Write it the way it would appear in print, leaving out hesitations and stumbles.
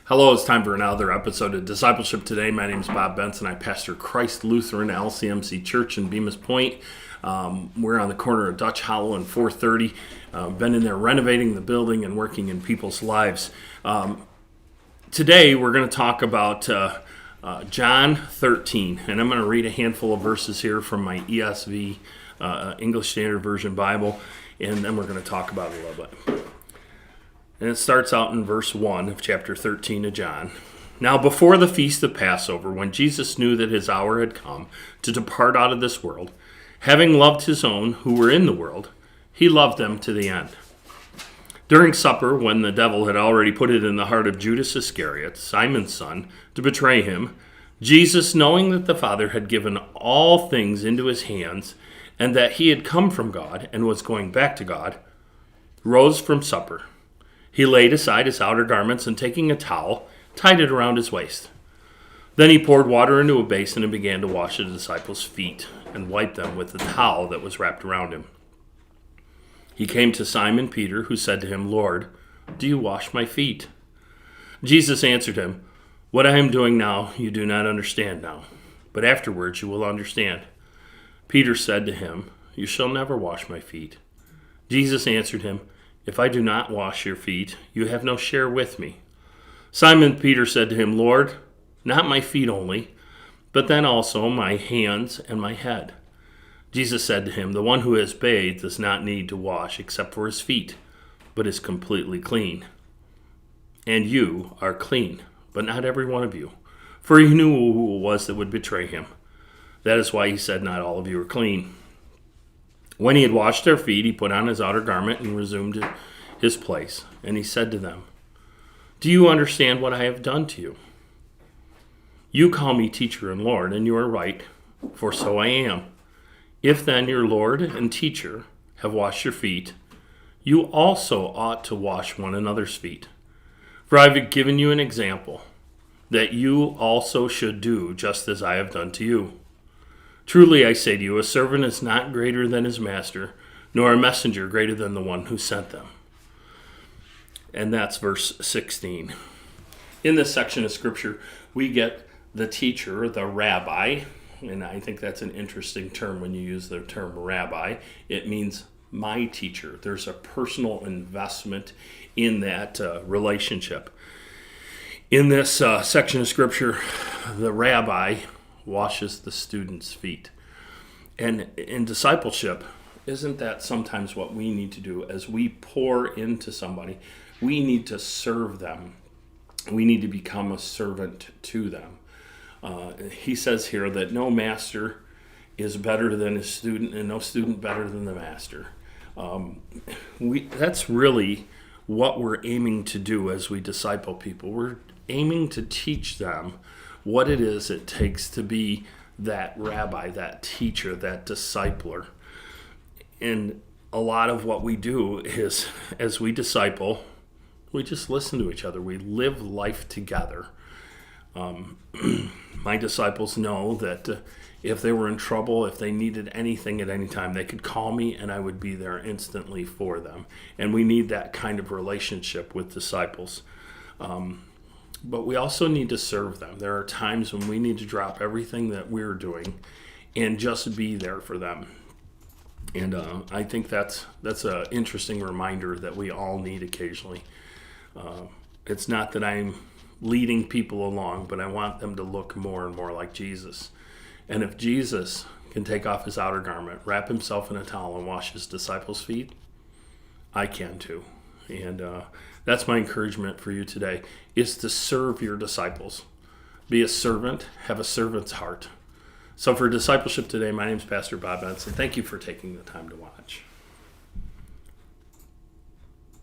Hello, it's time for another episode of Discipleship Today. My name is Bob Benson. I pastor Christ Lutheran LCMC Church in Bemis Point. We're on the corner of Dutch Hollow and 430. Been in there renovating the building and working in people's lives. Today we're going to talk about John 13, and I'm going to read a handful of verses here from my ESV, English Standard Version Bible, and then we're going to talk about it a little bit. And it starts out in verse 1 of chapter 13 of John. Now before the feast of Passover, when Jesus knew that his hour had come to depart out of this world, having loved his own who were in the world, he loved them to the end. During supper, when the devil had already put it in the heart of Judas Iscariot, Simon's son, to betray him, Jesus, knowing that the Father had given all things into his hands, and that he had come from God and was going back to God, rose from supper. He laid aside his outer garments and taking a towel, tied it around his waist. Then he poured water into a basin and began to wash the disciples' feet and wipe them with the towel that was wrapped around him. He came to Simon Peter, who said to him, "Lord, do you wash my feet?" Jesus answered him, "What I am doing now you do not understand now, but afterwards you will understand." Peter said to him, "You shall never wash my feet." Jesus answered him, "If I do not wash your feet, you have no share with me." Simon Peter said to him, "Lord, not my feet only, but then also my hands and my head." Jesus said to him, "The one who has bathed does not need to wash except for his feet, but is completely clean. And you are clean, but not every one of you." For he knew who it was that would betray him. That is why he said, "Not all of you are clean." When he had washed their feet, he put on his outer garment and resumed his place. And he said to them, "Do you understand what I have done to you? You call me teacher and Lord, and you are right, for so I am. If then your Lord and teacher have washed your feet, you also ought to wash one another's feet. For I have given you an example, that you also should do just as I have done to you. Truly I say to you, a servant is not greater than his master, nor a messenger greater than the one who sent them." And that's verse 16. In this section of Scripture, we get the teacher, the rabbi, and I think that's an interesting term when you use the term rabbi. It means my teacher. There's a personal investment in that relationship. In this section of Scripture, the rabbi washes the student's feet. And in discipleship, isn't that sometimes what we need to do as we pour into somebody? We need to serve them. We need to become a servant to them. He says here that no master is better than his student and no student better than the master. That's really what we're aiming to do as we disciple people. We're aiming to teach them what it is it takes to be that rabbi, that teacher, that discipler. And a lot of what we do is, as we disciple, we just listen to each other. We live life together. My disciples know that if they were in trouble, if they needed anything at any time, they could call me and I would be there instantly for them. And we need that kind of relationship with disciples. But we also need to serve them. There are times when we need to drop everything that we're doing and just be there for them. And I think that's an interesting reminder that we all need occasionally. It's not that I'm leading people along, but I want them to look more and more like Jesus. And if Jesus can take off his outer garment, wrap himself in a towel, and wash his disciples' feet, I can too. And that's my encouragement for you today, is to serve your disciples. Be a servant, have a servant's heart. So for Discipleship Today, my name is Pastor Bob Benson. Thank you for taking the time to watch.